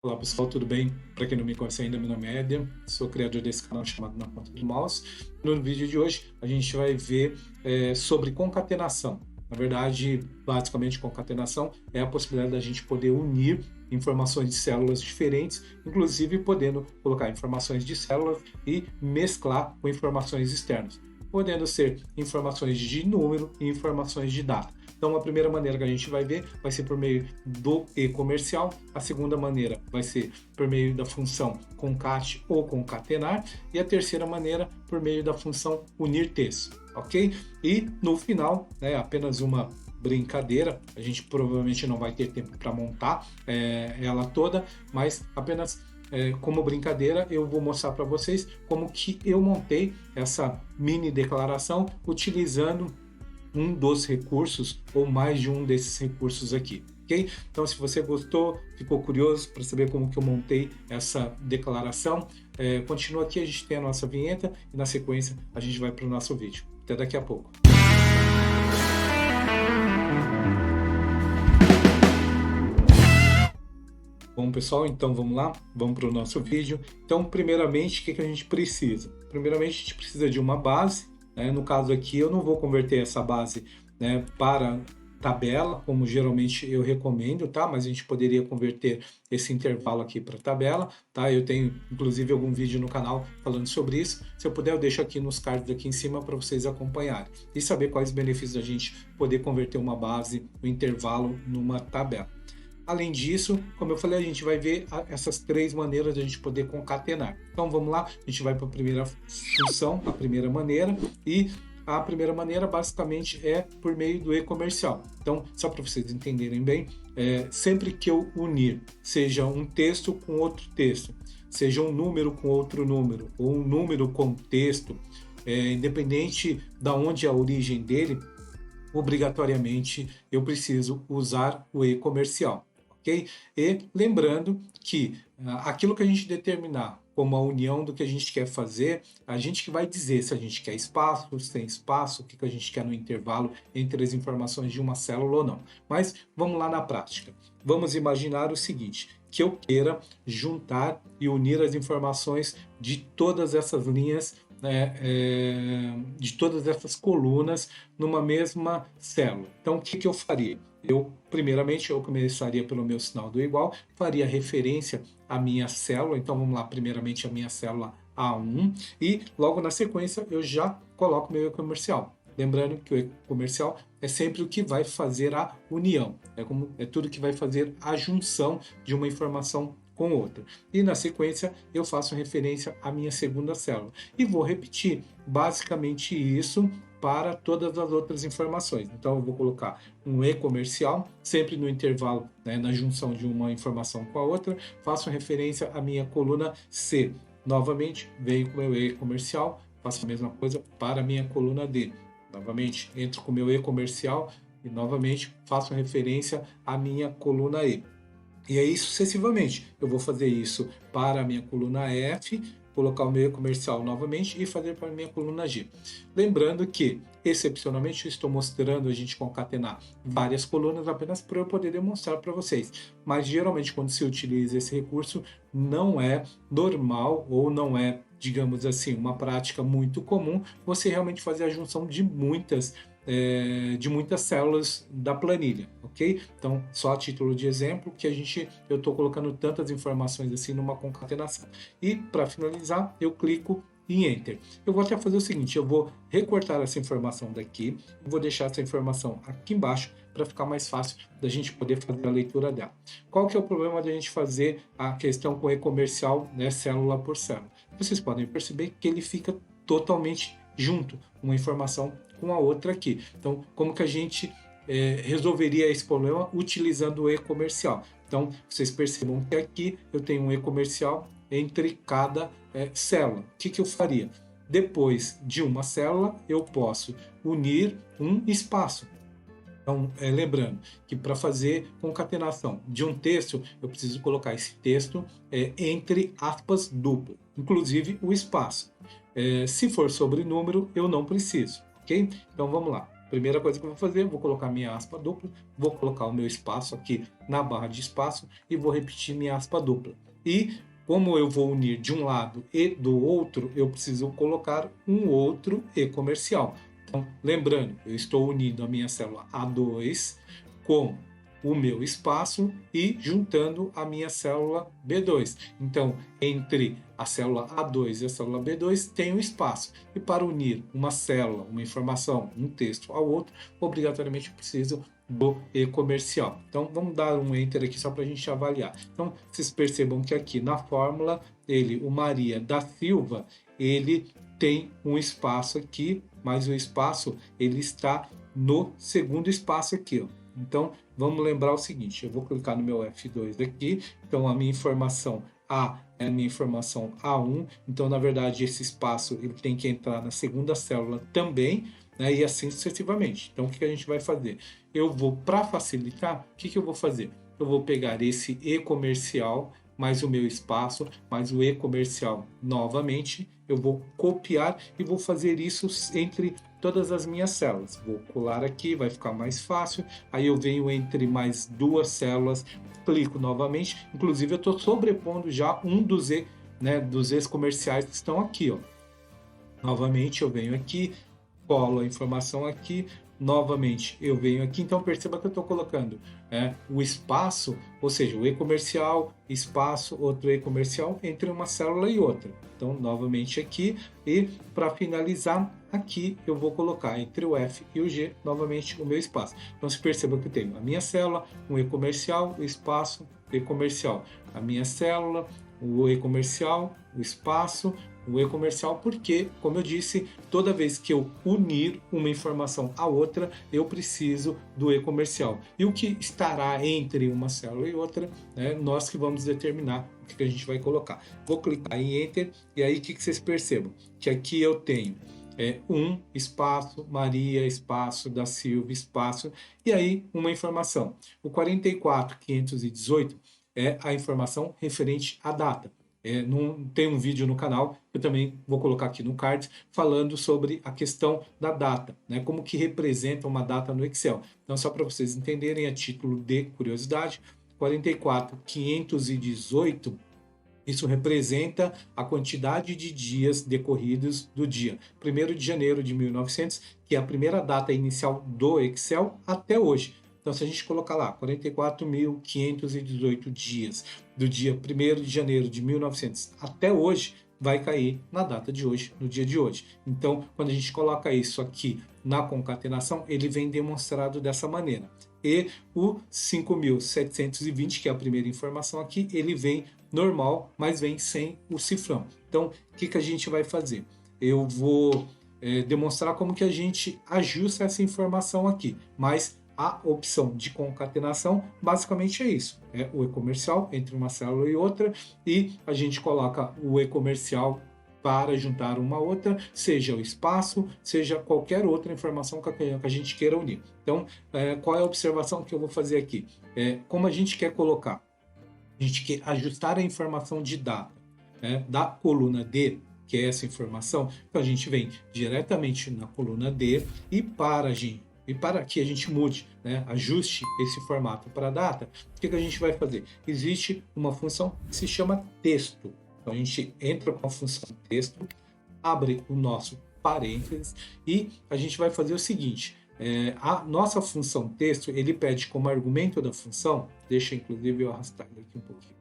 Olá pessoal, tudo bem? Para quem não me conhece ainda, meu nome é Éder, sou criador desse canal chamado Na Ponta do Mouse. No vídeo de hoje a gente vai ver sobre concatenação. Na verdade, basicamente concatenação é a possibilidade da gente poder unir informações de células diferentes, inclusive podendo colocar informações de células e mesclar com informações externas, podendo ser informações de número e informações de data. Então, a primeira maneira que a gente vai ver vai ser por meio do e-comercial, a segunda maneira vai ser por meio da função concat ou concatenar, e a terceira maneira por meio da função unir texto, ok? E no final, apenas uma brincadeira, a gente provavelmente não vai ter tempo para montar ela toda, mas apenas como brincadeira, eu vou mostrar para vocês como que eu montei essa mini declaração utilizando um dos recursos ou mais de um desses recursos aqui, ok? Então, se você gostou, ficou curioso para saber como que eu montei essa declaração, continua aqui, a gente tem a nossa vinheta e na sequência a gente vai para o nosso vídeo. Até daqui a pouco. Bom, pessoal, então vamos lá, vamos para o nosso vídeo. Então, primeiramente, o que a gente precisa? Primeiramente, a gente precisa de uma base. No caso aqui, eu não vou converter essa base para tabela, como geralmente eu recomendo, tá? Mas a gente poderia converter esse intervalo aqui para tabela, tá? Eu tenho, inclusive, algum vídeo no canal falando sobre isso. Se eu puder, eu deixo aqui nos cards aqui em cima para vocês acompanharem e saber quais benefícios da gente poder converter uma base, um intervalo, numa tabela. Além disso, como eu falei, a gente vai ver essas três maneiras de a gente poder concatenar. Então vamos lá, a gente vai para a primeira função, a primeira maneira, e a primeira maneira basicamente é por meio do e-comercial. Então, só para vocês entenderem bem, sempre que eu unir, seja um texto com outro texto, seja um número com outro número, ou um número com texto, independente da onde é a origem dele, obrigatoriamente eu preciso usar o e-comercial. Okay? E lembrando que aquilo que a gente determinar como a união do que a gente quer fazer, a gente que vai dizer se a gente quer espaço, se tem espaço, o que a gente quer no intervalo entre as informações de uma célula ou não. Mas vamos lá na prática. Vamos imaginar o seguinte, que eu queira juntar e unir as informações de todas essas linhas, de todas essas colunas numa mesma célula. Então, o que eu faria? Primeiramente, eu começaria pelo meu sinal do igual, faria referência à minha célula, então vamos lá, primeiramente a minha célula A1, e logo na sequência eu já coloco meu e-comercial. Lembrando que o e-comercial é sempre o que vai fazer a união, é tudo que vai fazer a junção de uma informação com outra. E na sequência eu faço referência à minha segunda célula. E vou repetir basicamente isso para todas as outras informações. Então eu vou colocar um e-comercial, sempre no intervalo, na junção de uma informação com a outra, faço referência à minha coluna C. Novamente, venho com o meu e-comercial, faço a mesma coisa para a minha coluna D. Novamente, entro com o meu e-comercial e novamente faço referência à minha coluna E. E aí sucessivamente. Eu vou fazer isso para a minha coluna F, colocar o meu comercial novamente e fazer para a minha coluna G. Lembrando que, excepcionalmente, eu estou mostrando a gente concatenar várias colunas apenas para eu poder demonstrar para vocês. Mas geralmente quando se utiliza esse recurso, não é normal ou não é, digamos assim, uma prática muito comum você realmente fazer a junção de muitas células da planilha, ok? Então, só a título de exemplo, que eu estou colocando tantas informações assim numa concatenação. E, para finalizar, eu clico em Enter. Eu vou até fazer o seguinte, eu vou recortar essa informação daqui, vou deixar essa informação aqui embaixo para ficar mais fácil da gente poder fazer a leitura dela. Qual que é o problema da gente fazer a questão com e-comercial, célula por célula? Vocês podem perceber que ele fica totalmente junto, uma informação com a outra aqui. Então, como que a gente resolveria esse problema utilizando o e-comercial? Então, vocês percebam que aqui eu tenho um e-comercial entre cada célula. O que eu faria? Depois de uma célula, eu posso unir um espaço. Então, lembrando que para fazer concatenação de um texto, eu preciso colocar esse texto entre aspas duplas, inclusive o espaço. Se for sobre número, eu não preciso, ok? Então, vamos lá. primeira coisa que eu vou fazer, eu vou colocar minha aspa dupla, vou colocar o meu espaço aqui na barra de espaço e vou repetir minha aspa dupla. E como eu vou unir de um lado e do outro, eu preciso colocar um outro e comercial. Então, lembrando, eu estou unindo a minha célula A2 com o meu espaço e juntando a minha célula B2. Então, entre a célula A2 e a célula B2 tem um espaço. E para unir uma célula, uma informação, um texto ao outro, obrigatoriamente eu preciso do e-comercial. Então, vamos dar um enter aqui só para a gente avaliar. Então, vocês percebam que aqui na fórmula, o Maria da Silva, ele tem um espaço aqui, mas o espaço ele está no segundo espaço aqui, ó. Então, vamos lembrar o seguinte, eu vou clicar no meu F2 aqui, então a minha informação A é a minha informação A1, então, na verdade, esse espaço ele tem que entrar na segunda célula também, né, e assim sucessivamente. Então, o que a gente vai fazer? Eu vou, para facilitar, o que eu vou fazer? Eu vou pegar esse e-comercial, mais o meu espaço, mais o e-comercial novamente, eu vou copiar e vou fazer isso entre todas as minhas células. Vou colar aqui, vai ficar mais fácil. Aí eu venho entre mais duas células, clico novamente. Inclusive eu estou sobrepondo já um dos dos comerciais que estão aqui, ó. Novamente eu venho aqui, colo a informação aqui, novamente eu venho aqui, então perceba que eu estou colocando o espaço, ou seja, o e-comercial, espaço, outro e-comercial entre uma célula e outra. Então, novamente aqui, e para finalizar, aqui eu vou colocar entre o F e o G, novamente o meu espaço. Então, se perceba que eu tenho a minha célula, um e-comercial, o espaço, e-comercial. A minha célula, o e-comercial, o espaço, o e-comercial, porque, como eu disse, toda vez que eu unir uma informação à outra, eu preciso do e-comercial. E o que estará entre uma célula e outra, nós que vamos determinar o que a gente vai colocar. Vou clicar em Enter, e aí o que vocês percebam? Que aqui eu tenho um espaço, Maria, espaço, da Silva, espaço, e aí uma informação. O 44518 é a informação referente à data. Tem um vídeo no canal, que eu também vou colocar aqui no card, falando sobre a questão da data, né? Como que representa uma data no Excel. Então, só para vocês entenderem, a título de curiosidade, 44518, isso representa a quantidade de dias decorridos do dia 1º de janeiro de 1900, que é a primeira data inicial do Excel, até hoje. Então, se a gente colocar lá 44.518 dias do dia 1º de janeiro de 1900 até hoje, vai cair na data de hoje, no dia de hoje. Então, quando a gente coloca isso aqui na concatenação, ele vem demonstrado dessa maneira. E o 5.720, que é a primeira informação aqui, ele vem normal, mas vem sem o cifrão. Então, o que a gente vai fazer? Eu vou demonstrar como que a gente ajusta essa informação aqui, mas a opção de concatenação basicamente é isso, é o e-comercial entre uma célula e outra, e a gente coloca o e-comercial para juntar uma outra, seja o espaço, seja qualquer outra informação que a gente queira unir. Então, qual é a observação que eu vou fazer aqui? Como a gente quer colocar, a gente quer ajustar a informação de data da coluna D, que é essa informação, então a gente vem diretamente na coluna D e para que a gente mude, ajuste esse formato para a data, o que a gente vai fazer? Existe uma função que se chama texto. Então a gente entra com a função texto, abre o nosso parênteses e a gente vai fazer o seguinte, a nossa função texto, ele pede como argumento da função, deixa inclusive eu arrastar ele aqui um pouquinho,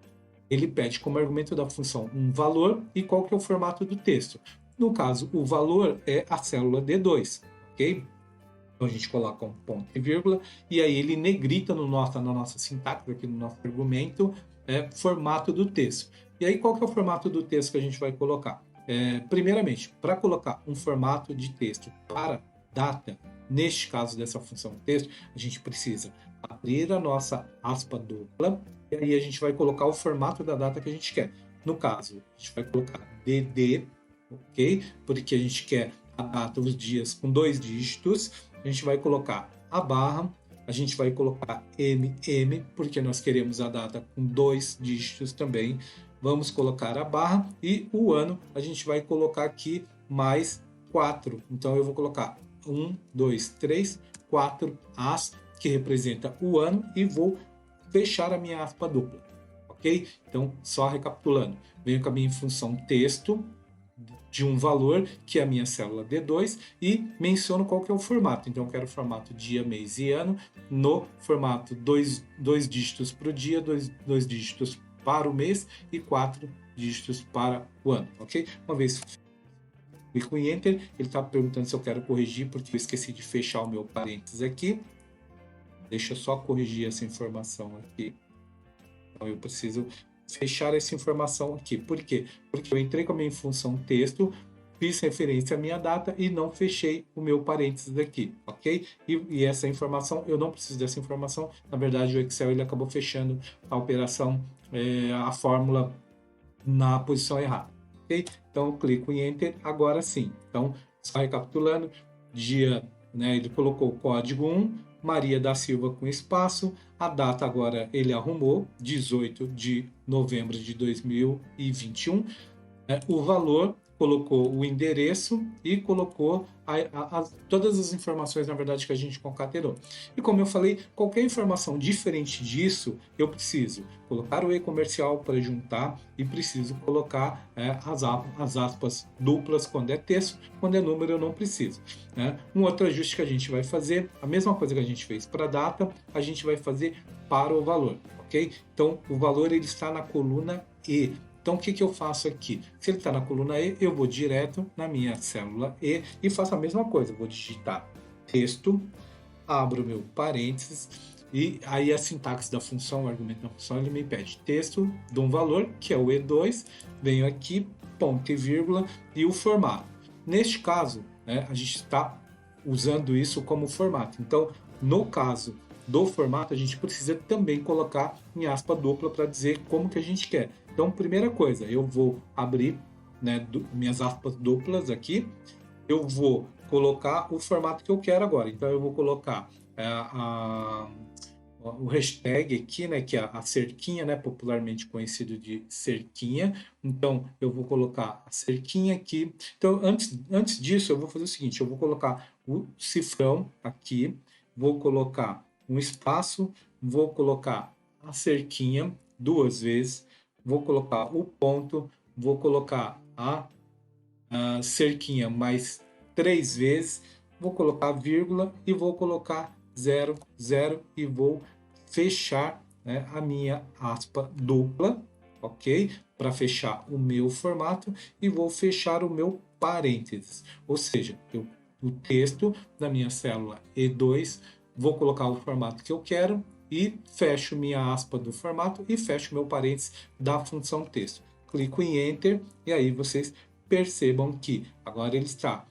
ele pede como argumento da função um valor e qual que é o formato do texto. No caso, o valor é a célula D2, ok? Então a gente coloca um ponto e vírgula e aí ele negrita na nossa sintaxe, aqui no nosso argumento, formato do texto. E aí qual que é o formato do texto que a gente vai colocar? Primeiramente, para colocar um formato de texto para data, neste caso dessa função texto, a gente precisa abrir a nossa aspa dupla e aí a gente vai colocar o formato da data que a gente quer. No caso, a gente vai colocar DD, ok? Porque a gente quer a data, os dias com 2 dígitos. A gente vai colocar a barra, a gente vai colocar MM, porque nós queremos a data com 2 dígitos também. Vamos colocar a barra e o ano a gente vai colocar aqui mais 4. Então eu vou colocar 1, 2, 3, 4 As, que representa o ano, e vou fechar a minha aspa dupla, ok? Então, só recapitulando, venho com a minha função texto de um valor, que é a minha célula D2, e menciono qual que é o formato. Então, eu quero o formato dia, mês e ano, no formato dois dígitos para o dia, dois dígitos para o mês e 4 dígitos para o ano, ok? Uma vez clico em Enter, ele está perguntando se eu quero corrigir, porque eu esqueci de fechar o meu parênteses aqui. Deixa eu só corrigir essa informação aqui. Então, eu preciso fechar essa informação aqui. Por quê? Porque eu entrei com a minha função texto, fiz referência à minha data e não fechei o meu parênteses aqui, ok? E essa informação, eu não preciso dessa informação. Na verdade, o Excel ele acabou fechando a operação, a fórmula na posição errada, ok? Então, eu clico em Enter, agora sim. Então, só recapitulando, dia, né, ele colocou o código 1, Maria da Silva com espaço, a data agora ele arrumou, 18 de novembro de 2021, o valor, colocou o endereço e colocou todas as informações, na verdade, que a gente concatenou. E como eu falei, qualquer informação diferente disso, eu preciso colocar o e-comercial para juntar e preciso colocar as aspas duplas quando é texto, quando é número eu não preciso. Né? Um outro ajuste que a gente vai fazer, a mesma coisa que a gente fez para a data, a gente vai fazer para o valor, ok? Então, o valor ele está na coluna E. Então, o que eu faço aqui? Se ele está na coluna E, eu vou direto na minha célula E faço a mesma coisa. Vou digitar texto, abro meu parênteses, e aí a sintaxe da função, o argumento da função, ele me pede texto de um valor, que é o E2, venho aqui, ponto e vírgula, e o formato. Neste caso, né, a gente está usando isso como formato. Então, no caso do formato, a gente precisa também colocar em aspa dupla para dizer como que a gente quer. Então, primeira coisa, eu vou abrir, né, minhas aspas duplas aqui, eu vou colocar o formato que eu quero agora. Então, eu vou colocar o hashtag aqui, né, que é a cerquinha, né, popularmente conhecido de cerquinha. Então, eu vou colocar a cerquinha aqui. Então, antes disso, eu vou fazer o seguinte, eu vou colocar o cifrão aqui, vou colocar um espaço, vou colocar a cerquinha duas vezes, vou colocar o ponto, vou colocar a cerquinha mais três vezes, vou colocar vírgula e vou colocar 0, 0 e vou fechar, né, a minha aspa dupla, ok? Para fechar o meu formato e vou fechar o meu parênteses, ou seja, o texto da minha célula E2, vou colocar o formato que eu quero e fecho minha aspa do formato e fecho meu parênteses da função texto. Clico em Enter e aí vocês percebam que agora ele está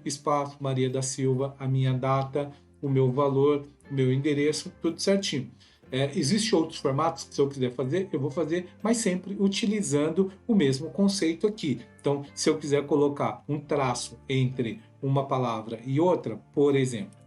espaço Maria da Silva, a minha data, o meu valor, o meu endereço, tudo certinho. Existem outros formatos que se eu quiser fazer, eu vou fazer, mas sempre utilizando o mesmo conceito aqui. Então, se eu quiser colocar um traço entre uma palavra e outra, por exemplo,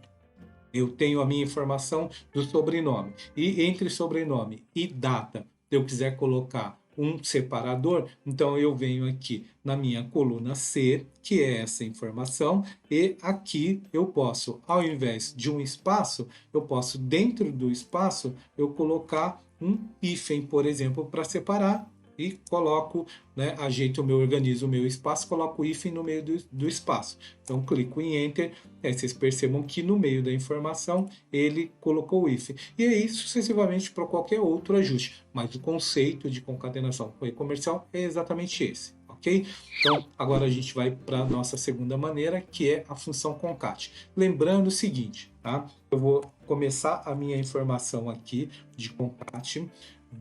eu tenho a minha informação do sobrenome, e entre sobrenome e data, se eu quiser colocar um separador, então eu venho aqui na minha coluna C, que é essa informação, e aqui eu posso, ao invés de um espaço, eu posso dentro do espaço eu colocar um hífen, por exemplo, para separar e coloco, né, ajeito o meu, organizo o meu espaço, coloco o hífen no meio do espaço. Então clico em Enter, vocês percebam que no meio da informação ele colocou o hífen. E aí sucessivamente para qualquer outro ajuste, mas o conceito de concatenação com e-comercial é exatamente esse. Ok? Então, agora a gente vai para a nossa segunda maneira, que é a função concat. Lembrando o seguinte, tá? Eu vou começar a minha informação aqui de concat.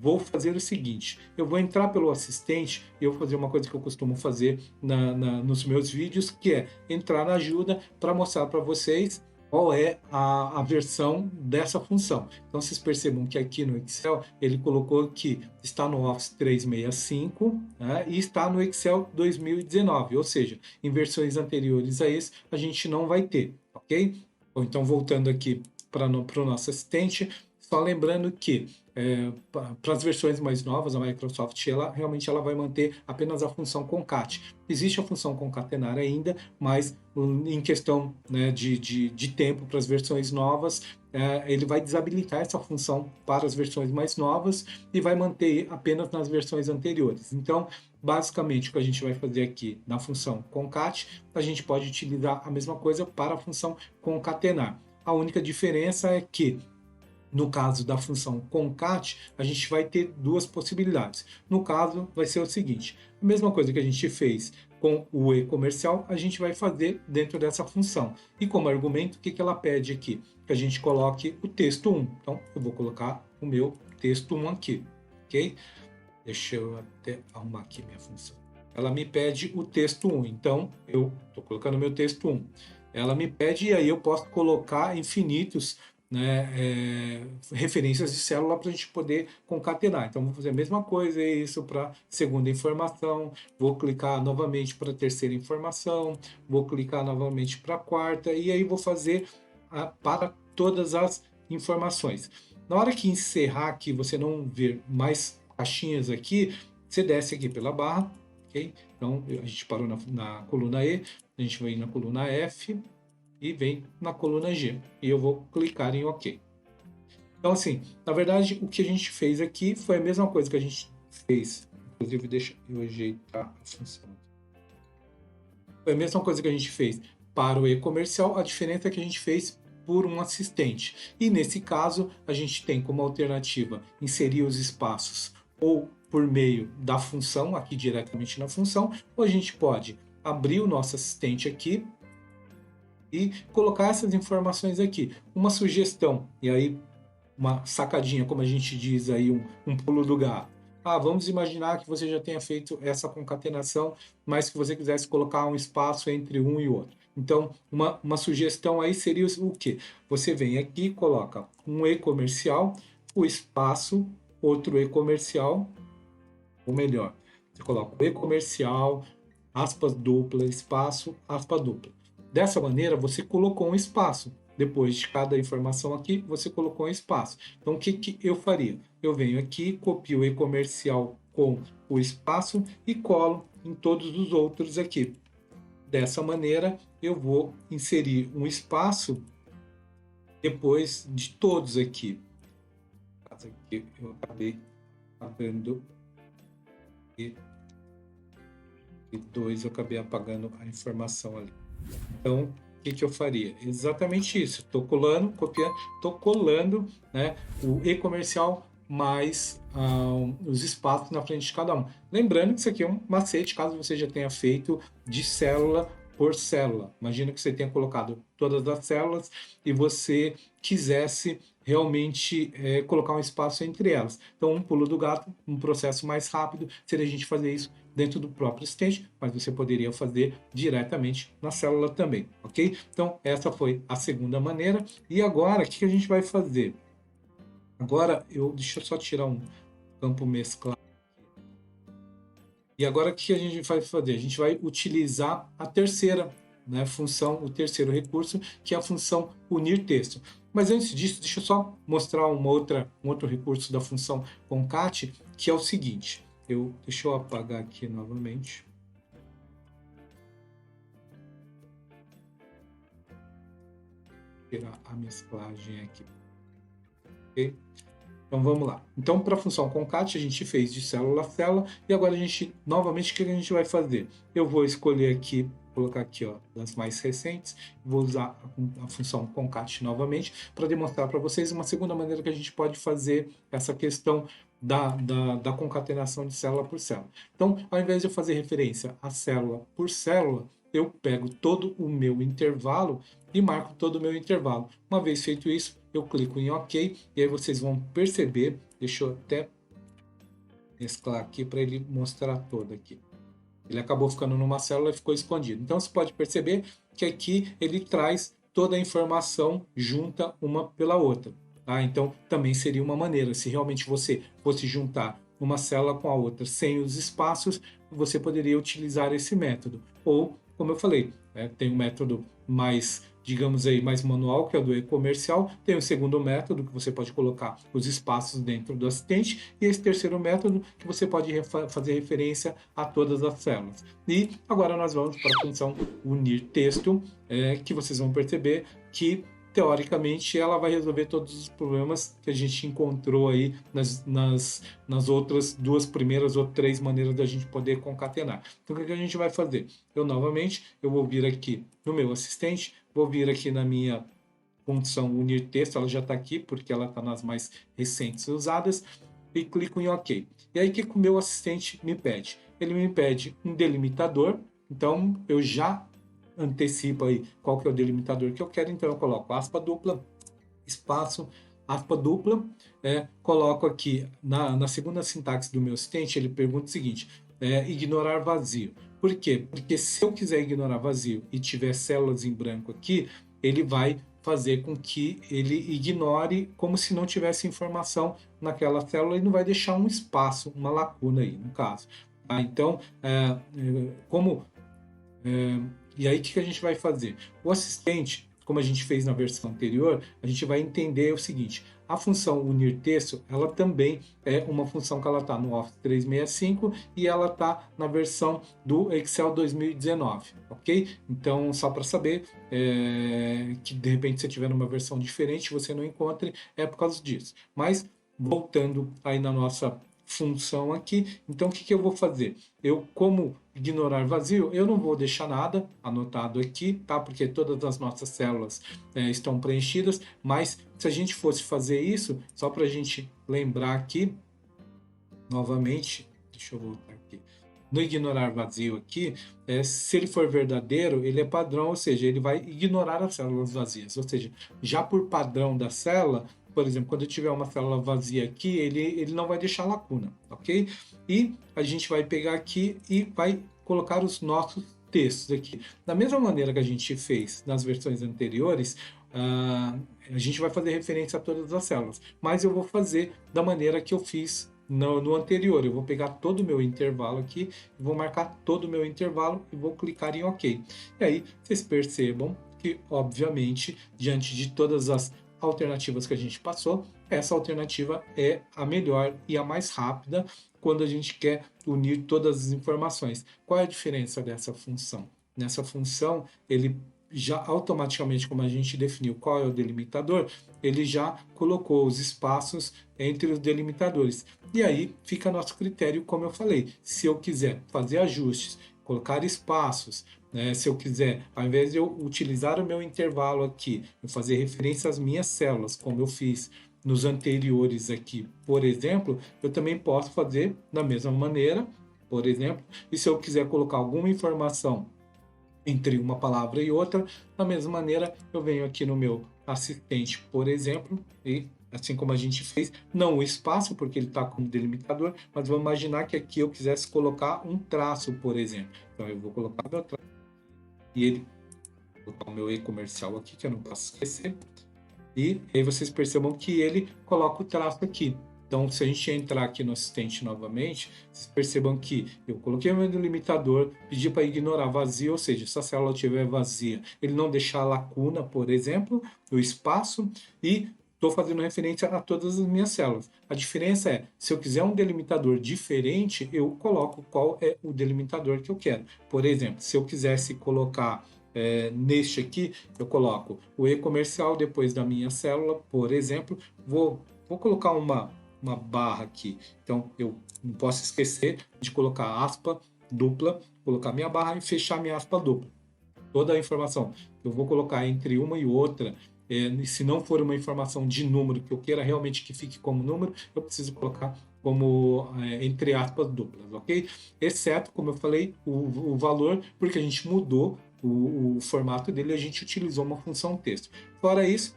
Vou fazer o seguinte, eu vou entrar pelo assistente e eu vou fazer uma coisa que eu costumo fazer nos meus vídeos, que é entrar na ajuda para mostrar para vocês qual é a versão dessa função. Então, vocês percebam que aqui no Excel, ele colocou que está no Office 365, né, e está no Excel 2019, ou seja, em versões anteriores a esse, a gente não vai ter, ok? Então, voltando aqui para o nosso assistente, Só lembrando que para as versões mais novas, a Microsoft realmente ela vai manter apenas a função concat. Existe a função concatenar ainda, mas em questão, né, de tempo para as versões novas, ele vai desabilitar essa função para as versões mais novas e vai manter apenas nas versões anteriores. Então, basicamente, o que a gente vai fazer aqui na função concat, a gente pode utilizar a mesma coisa para a função concatenar. A única diferença é que no caso da função concat, a gente vai ter duas possibilidades. No caso, vai ser o seguinte: a mesma coisa que a gente fez com o e-comercial, a gente vai fazer dentro dessa função. E como argumento, o que ela pede aqui? Que a gente coloque o texto 1. Então, eu vou colocar o meu texto 1 aqui, ok? Deixa eu até arrumar aqui minha função. Ela me pede o texto 1, então eu estou colocando meu texto 1. Ela me pede e aí eu posso colocar infinitos, né, referências de célula para a gente poder concatenar. Então, vou fazer a mesma coisa, isso para segunda informação, vou clicar novamente para a terceira informação, vou clicar novamente para a quarta, e aí vou fazer para todas as informações. Na hora que encerrar aqui, você não ver mais caixinhas aqui, você desce aqui pela barra, ok? Então, a gente parou na coluna E, a gente vem na coluna F, e vem na coluna G. E eu vou clicar em OK. Então, assim, na verdade, o que a gente fez aqui foi a mesma coisa que a gente fez. Inclusive, deixa eu ajeitar a função. Foi a mesma coisa que a gente fez para o e-comercial, a diferença é que a gente fez por um assistente. E nesse caso, a gente tem como alternativa inserir os espaços ou por meio da função, aqui diretamente na função, ou a gente pode abrir o nosso assistente aqui e colocar essas informações aqui. Uma sugestão, e aí uma sacadinha, como a gente diz aí, um pulo do gato. Vamos imaginar que você já tenha feito essa concatenação, mas que você quisesse colocar um espaço entre um e outro. Então, uma sugestão aí seria o quê? Você vem aqui, coloca um e-comercial, o espaço, outro e-comercial, ou melhor, você coloca o e-comercial, aspas dupla, espaço, aspa dupla. Dessa maneira, você colocou um espaço. Depois de cada informação aqui, você colocou um espaço. Então, o que eu faria? Eu venho aqui, copio o e-comercial com o espaço e colo em todos os outros aqui. Dessa maneira, eu vou inserir um espaço depois de todos aqui. Aqui eu acabei apagando e 2 eu acabei apagando a informação ali. Então, o que eu faria? Exatamente isso. Estou colando, copiando, estou colando, né, o e-comercial mais os espaços na frente de cada um. Lembrando que isso aqui é um macete, caso você já tenha feito de célula por célula. Imagina que você tenha colocado todas as células e você quisesse realmente colocar um espaço entre elas. Então, um pulo do gato, um processo mais rápido, seria a gente fazer isso dentro do próprio assistente, mas você poderia fazer diretamente na célula também, ok? Então, essa foi a segunda maneira. E agora, o que a gente vai fazer? Agora, deixa eu só tirar um campo mesclado. E agora, o que a gente vai fazer? A gente vai utilizar a terceira, né, função, o terceiro recurso, que é a função unir texto. Mas antes disso, deixa eu só mostrar um outro recurso da função concat, que é o seguinte. Deixa eu apagar aqui novamente. Tirar a mesclagem aqui. Ok? Então vamos lá. Então, para a função concat, a gente fez de célula a célula, e agora a gente, novamente, o que a gente vai fazer? Eu vou escolher aqui, colocar aqui, ó, das mais recentes, vou usar a função concat novamente, para demonstrar para vocês uma segunda maneira que a gente pode fazer essa questão da concatenação de célula por célula. Então, ao invés de eu fazer referência a célula por célula, eu pego todo o meu intervalo e marco todo o meu intervalo. Uma vez feito isso, eu clico em OK, e aí vocês vão perceber, deixa eu até mesclar aqui para ele mostrar todo aqui. Ele acabou ficando numa célula e ficou escondido. Então, você pode perceber que aqui ele traz toda a informação junta uma pela outra. Tá? Então, também seria uma maneira, se realmente você fosse juntar uma célula com a outra sem os espaços, você poderia utilizar esse método. Ou, como eu falei, tem um método mais digamos aí, mais manual, que é o do e-comercial. Tem o segundo método, que você pode colocar os espaços dentro do assistente, e esse terceiro método, que você pode fazer referência a todas as células. E agora nós vamos para a função unir texto, que vocês vão perceber que teoricamente ela vai resolver todos os problemas que a gente encontrou aí nas outras duas primeiras ou três maneiras da gente poder concatenar. Então o que a gente vai fazer? Eu vou vir aqui no meu assistente, vou vir aqui na minha função unir texto, ela já está aqui porque ela está nas mais recentes usadas, e clico em OK. E aí o que o meu assistente me pede? Ele me pede um delimitador, então eu já antecipo aí qual que é o delimitador que eu quero, então eu coloco aspa dupla, espaço, aspa dupla, coloco aqui na segunda sintaxe do meu assistente, ele pergunta o seguinte, ignorar vazio. Por quê? Porque se eu quiser ignorar vazio e tiver células em branco aqui, ele vai fazer com que ele ignore como se não tivesse informação naquela célula e não vai deixar um espaço, uma lacuna aí, no caso. Tá? Então, e aí, o que a gente vai fazer? O assistente, como a gente fez na versão anterior, a gente vai entender o seguinte, a função unir texto, ela também é uma função que ela está no Office 365 e ela está na versão do Excel 2019, ok? Então, só para saber que de repente você tiver numa versão diferente, você não encontre, é por causa disso. Mas, voltando aí na nossa função aqui, então o que eu vou fazer? Eu, como ignorar vazio, eu não vou deixar nada anotado aqui, tá? Porque todas as nossas células estão preenchidas, mas se a gente fosse fazer isso, só para a gente lembrar aqui, novamente, deixa eu voltar aqui, no ignorar vazio aqui, se ele for verdadeiro, ele é padrão, ou seja, ele vai ignorar as células vazias, ou seja, já por padrão da célula, por exemplo, quando eu tiver uma célula vazia aqui, ele não vai deixar lacuna, ok? E a gente vai pegar aqui e vai colocar os nossos textos aqui. Da mesma maneira que a gente fez nas versões anteriores, a gente vai fazer referência a todas as células, mas eu vou fazer da maneira que eu fiz no anterior. Eu vou pegar todo o meu intervalo aqui, vou marcar todo o meu intervalo e vou clicar em OK. E aí vocês percebam que, obviamente, diante de todas as alternativas que a gente passou, essa alternativa é a melhor e a mais rápida quando a gente quer unir todas as informações. Qual é a diferença dessa função? Nessa função, ele já automaticamente, como a gente definiu qual é o delimitador, ele já colocou os espaços entre os delimitadores. E aí fica a nosso critério, como eu falei. Se eu quiser fazer ajustes, colocar espaços, se eu quiser, ao invés de eu utilizar o meu intervalo aqui, eu fazer referência às minhas células, como eu fiz nos anteriores aqui, por exemplo, eu também posso fazer da mesma maneira, por exemplo, e se eu quiser colocar alguma informação entre uma palavra e outra, da mesma maneira, eu venho aqui no meu assistente, por exemplo, e assim como a gente fez, não o espaço, porque ele está como delimitador, mas vamos imaginar que aqui eu quisesse colocar um traço, por exemplo. Então eu vou colocar meu traço e ele vou colocar o meu e-comercial aqui, que eu não posso esquecer. E aí vocês percebam que ele coloca o traço aqui. Então, se a gente entrar aqui no assistente novamente, vocês percebam que eu coloquei o meu delimitador, pedi para ignorar vazio, ou seja, se a célula estiver vazia, ele não deixar lacuna, por exemplo, o espaço, e estou fazendo referência a todas as minhas células. A diferença é, se eu quiser um delimitador diferente, eu coloco qual é o delimitador que eu quero. Por exemplo, se eu quisesse colocar neste aqui, eu coloco o e-comercial depois da minha célula, por exemplo, vou colocar uma barra aqui. Então, eu não posso esquecer de colocar aspa dupla, colocar minha barra e fechar minha aspa dupla. Toda a informação que eu vou colocar entre uma e outra, se não for uma informação de número que eu queira realmente que fique como número, eu preciso colocar como entre aspas duplas, ok? Exceto, como eu falei, o valor, porque a gente mudou o formato dele, a gente utilizou uma função texto. Fora isso,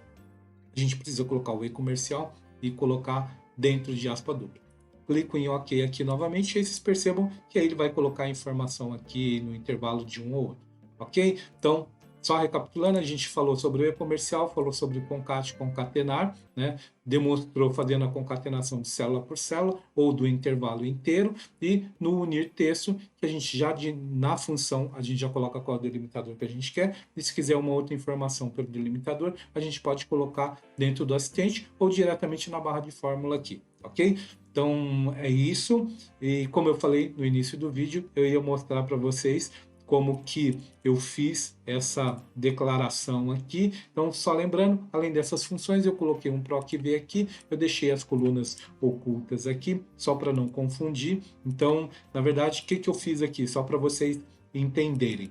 a gente precisa colocar o e-comercial e colocar dentro de aspa dupla. Clico em OK aqui novamente e aí vocês percebam que aí ele vai colocar a informação aqui no intervalo de um ou outro, ok? Então, só recapitulando, a gente falou sobre o e-comercial, falou sobre concat, concatenar, né? Demonstrou fazendo a concatenação de célula por célula ou do intervalo inteiro, e no unir texto, que a gente já na função a gente já coloca qual é o delimitador que a gente quer, e se quiser uma outra informação pelo delimitador, a gente pode colocar dentro do assistente ou diretamente na barra de fórmula aqui, ok? Então é isso, e como eu falei no início do vídeo, eu ia mostrar para vocês como que eu fiz essa declaração aqui. Então, só lembrando, além dessas funções, eu coloquei um PROC-V aqui, eu deixei as colunas ocultas aqui, só para não confundir. Então, na verdade, o que, que eu fiz aqui? Só para vocês entenderem.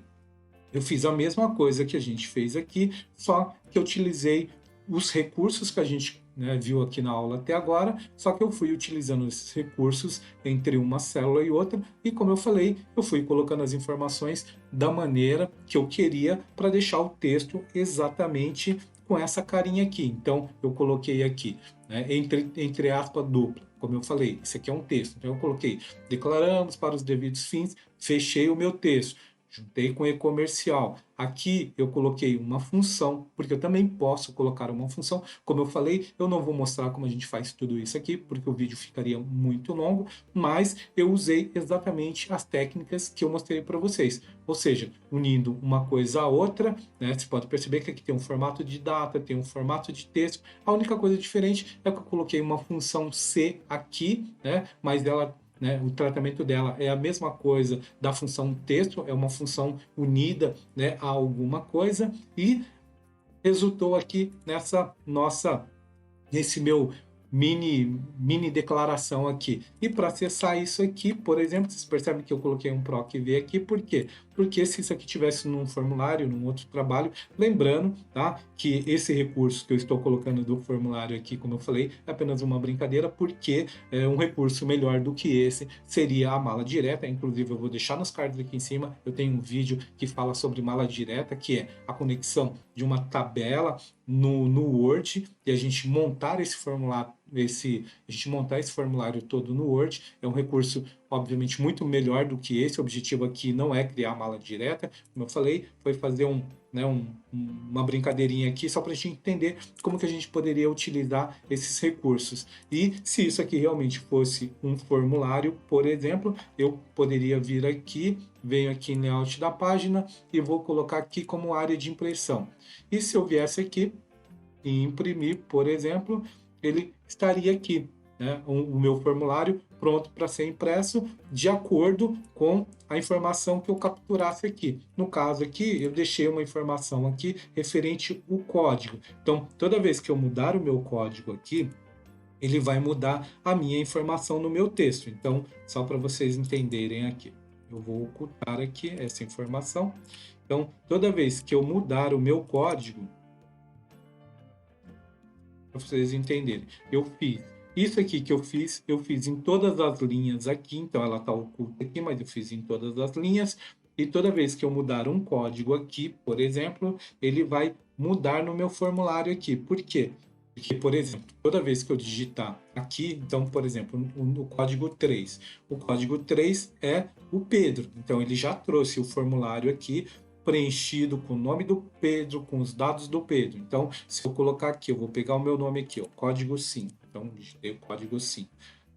Eu fiz a mesma coisa que a gente fez aqui, só que eu utilizei os recursos que a gente, né, viu aqui na aula até agora, só que eu fui utilizando esses recursos entre uma célula e outra, e como eu falei, eu fui colocando as informações da maneira que eu queria para deixar o texto exatamente com essa carinha aqui. Então, eu coloquei aqui, né, entre aspas dupla, como eu falei, isso aqui é um texto. Então, eu coloquei, declaramos para os devidos fins, fechei o meu texto. Juntei com e-comercial. Aqui eu coloquei uma função, porque eu também posso colocar uma função. Como eu falei, eu não vou mostrar como a gente faz tudo isso aqui, porque o vídeo ficaria muito longo, mas eu usei exatamente as técnicas que eu mostrei para vocês. Ou seja, unindo uma coisa à outra, né? Você pode perceber que aqui tem um formato de data, tem um formato de texto. A única coisa diferente é que eu coloquei uma função C aqui, né? Mas ela, né, o tratamento dela é a mesma coisa da função texto, é uma função unida, né, a alguma coisa, e resultou aqui nesse meu mini declaração aqui. E para acessar isso aqui, por exemplo, vocês percebem que eu coloquei um PROC-V aqui, por quê? Porque se isso aqui tivesse num formulário, num outro trabalho, lembrando, tá, que esse recurso que eu estou colocando do formulário aqui, como eu falei, é apenas uma brincadeira, porque um recurso melhor do que esse seria a mala direta. Inclusive, eu vou deixar nos cards aqui em cima, eu tenho um vídeo que fala sobre mala direta, que é a conexão de uma tabela no Word, e a gente montar esse formulário, a gente montar esse formulário todo no Word. É um recurso, obviamente, muito melhor do que esse. O objetivo aqui não é criar mala direta, como eu falei, foi fazer uma brincadeirinha aqui só para a gente entender como que a gente poderia utilizar esses recursos. E se isso aqui realmente fosse um formulário, por exemplo, eu poderia vir aqui, venho aqui em layout da página e vou colocar aqui como área de impressão. E se eu viesse aqui e imprimir, por exemplo, ele estaria aqui, né, o meu formulário pronto para ser impresso de acordo com a informação que eu capturasse aqui. No caso aqui, eu deixei uma informação aqui referente ao código. Então, toda vez que eu mudar o meu código aqui, ele vai mudar a minha informação no meu texto. Então, só para vocês entenderem aqui, eu vou ocultar aqui essa informação. Então, toda vez que eu mudar o meu código, para vocês entenderem, eu fiz isso aqui que eu fiz em todas as linhas aqui. Então, ela está oculta aqui, mas eu fiz em todas as linhas. E toda vez que eu mudar um código aqui, por exemplo, ele vai mudar no meu formulário aqui. Por quê? Porque, por exemplo, toda vez que eu digitar aqui, então, por exemplo, o código 3. O código 3 é o Pedro. Então, ele já trouxe o formulário aqui preenchido com o nome do Pedro, com os dados do Pedro. Então, se eu colocar aqui, eu vou pegar o meu nome aqui, ó, código 5. Então, digitei o código 5.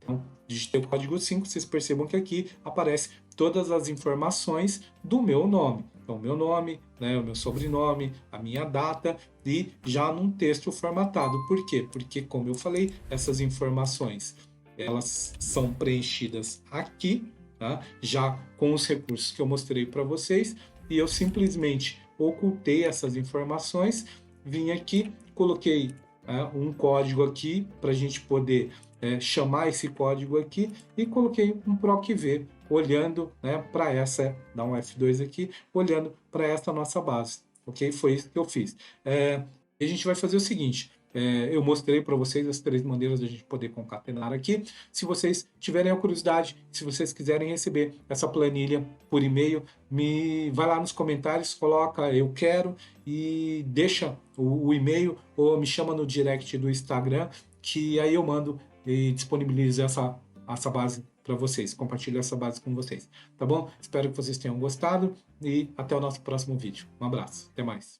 Então, digitei o código 5, vocês percebam que aqui aparece todas as informações do meu nome. Então, o meu nome, né, o meu sobrenome, a minha data, e já num texto formatado. Por quê? Porque, como eu falei, essas informações elas são preenchidas aqui, tá? Já com os recursos que eu mostrei para vocês, e eu simplesmente ocultei essas informações, vim aqui, coloquei um código aqui para a gente poder chamar esse código aqui, e coloquei um PROC-V olhando, né, para essa, dá um F2 aqui, olhando para essa nossa base, ok? Foi isso que eu fiz. A gente vai fazer o seguinte, eu mostrei para vocês as 3 maneiras de a gente poder concatenar aqui. Se vocês tiverem a curiosidade, se vocês quiserem receber essa planilha por e-mail, vai lá nos comentários, coloca eu quero e deixa o e-mail, ou me chama no direct do Instagram, que aí eu mando e disponibilizo essa essa base para vocês, compartilho essa base com vocês, tá bom? Espero que vocês tenham gostado e até o nosso próximo vídeo. Um abraço, até mais.